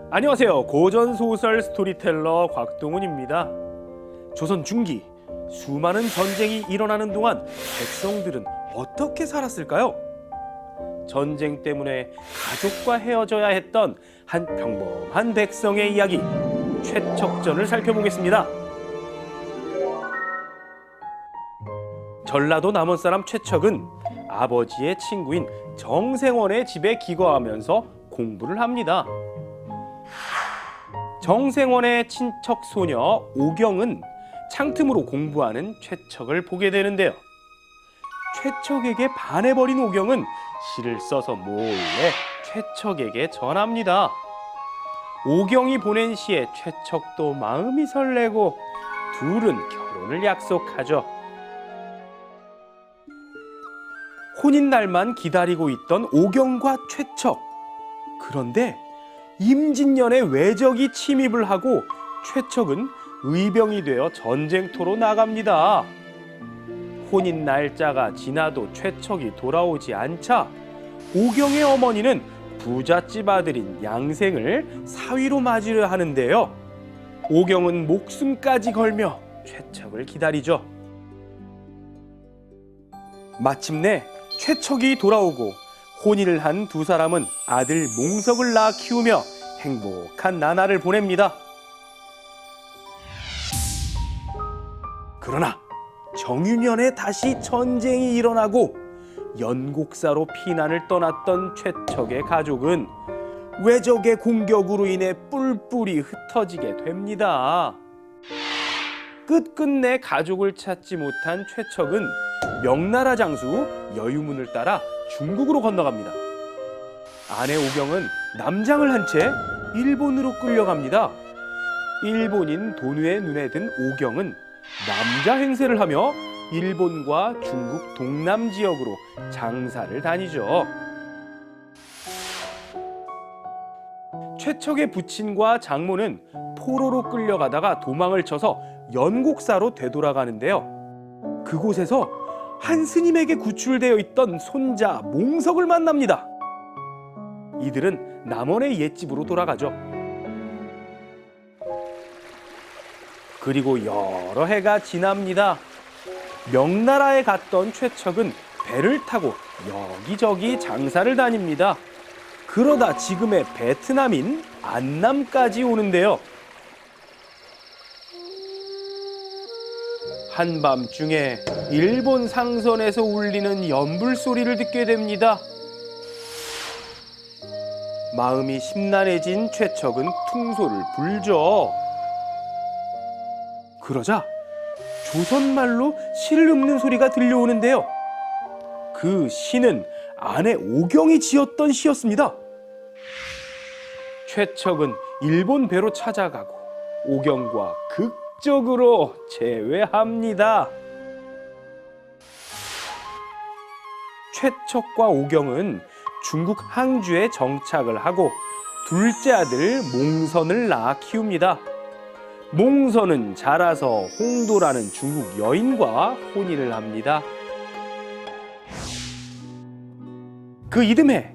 안녕하세요. 고전소설 스토리텔러 곽동훈입니다. 조선 중기 수많은 전쟁이 일어나는 동안 백성들은 어떻게 살았을까요? 전쟁 때문에 가족과 헤어져야 했던 한 평범한 백성의 이야기, 최척전을 살펴보겠습니다. 전라도 남원 사람 최척은 아버지의 친구인 정생원의 집에 기거하면서 공부를 합니다. 정생원의 친척 소녀 오경은 창틈으로 공부하는 최척을 보게 되는데요. 최척에게 반해버린 오경은 시를 써서 몰래 최척에게 전합니다. 오경이 보낸 시에 최척도 마음이 설레고 둘은 결혼을 약속하죠. 혼인 날만 기다리고 있던 오경과 최척. 그런데 임진년에 외적이 침입을 하고 최척은 의병이 되어 전쟁터로 나갑니다. 혼인 날짜가 지나도 최척이 돌아오지 않자 오경의 어머니는 부잣집 아들인 양생을 사위로 맞이려 하는데요. 오경은 목숨까지 걸며 최척을 기다리죠. 마침내 최척이 돌아오고 혼인을 한 두 사람은 아들 몽석을 낳아 키우며 행복한 나날을 보냅니다. 그러나 정유년에 다시 전쟁이 일어나고 연곡사로 피난을 떠났던 최척의 가족은 외적의 공격으로 인해 뿔뿔이 흩어지게 됩니다. 끝끝내 가족을 찾지 못한 최척은 명나라 장수 여유문을 따라 중국으로 건너갑니다. 아내 오경은 남장을 한 채 일본으로 끌려갑니다. 일본인 돈우의 눈에 든 오경은 남자 행세를 하며 일본과 중국 동남 지역으로 장사를 다니죠. 최척의 부친과 장모는 포로로 끌려가다가 도망을 쳐서 연곡사로 되돌아가는데요. 그곳에서 한 스님에게 구출되어 있던 손자 몽석을 만납니다. 이들은 남원의 옛집으로 돌아가죠. 그리고 여러 해가 지납니다. 명나라에 갔던 최척은 배를 타고 여기저기 장사를 다닙니다. 그러다 지금의 베트남인 안남까지 오는데요. 한밤중에 일본 상선에서 울리는 연불 소리를 듣게 됩니다. 마음이 심란해진 최척은 퉁소를 불죠. 그러자 조선말로 시를 읊는 소리가 들려오는데요. 그 시는 아내 오경이 지었던 시였습니다. 최척은 일본 배로 찾아가고 오경과 극적으로 재회합니다. 최척과 오경은 중국 항주에 정착을 하고 둘째 아들 몽선을 낳아 키웁니다. 몽선은 자라서 홍도라는 중국 여인과 혼인을 합니다. 그 이듬해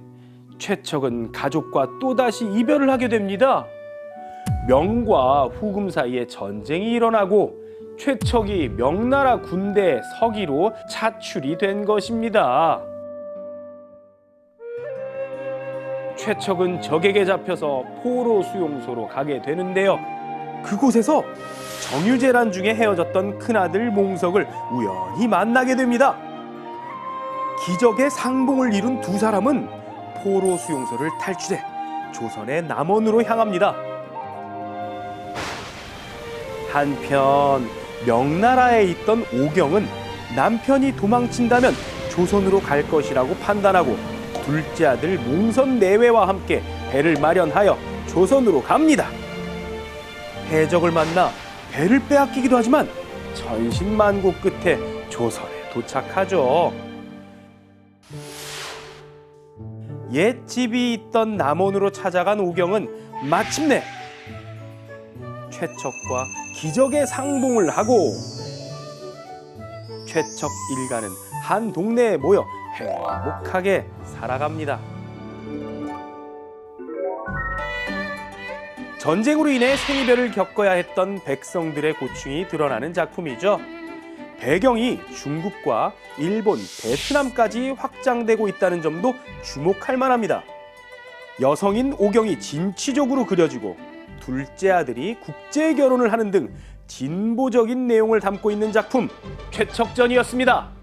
최척은 가족과 또다시 이별을 하게 됩니다. 명과 후금 사이에 전쟁이 일어나고 최척이 명나라 군대 서기로 차출이 된 것입니다. 최척은 적에게 잡혀서 포로 수용소로 가게 되는데요. 그곳에서 정유재란 중에 헤어졌던 큰아들 몽석을 우연히 만나게 됩니다. 기적의 상봉을 이룬 두 사람은 포로 수용소를 탈출해 조선의 남원으로 향합니다. 한편 명나라에 있던 오경은 남편이 도망친다면 조선으로 갈 것이라고 판단하고 둘째 아들 몽선 내외와 함께 배를 마련하여 조선으로 갑니다. 해적을 만나 배를 빼앗기기도 하지만 천신만고 끝에 조선에 도착하죠. 옛 집이 있던 남원으로 찾아간 오경은 마침내 최척과 기적의 상봉을 하고 최척 일가는 한 동네에 모여 행복하게 살아갑니다. 전쟁으로 인해 생이별을 겪어야 했던 백성들의 고충이 드러나는 작품이죠. 배경이 중국과 일본, 베트남까지 확장되고 있다는 점도 주목할 만합니다. 여성인 오경이 진취적으로 그려지고 둘째 아들이 국제 결혼을 하는 등 진보적인 내용을 담고 있는 작품 최척전이었습니다.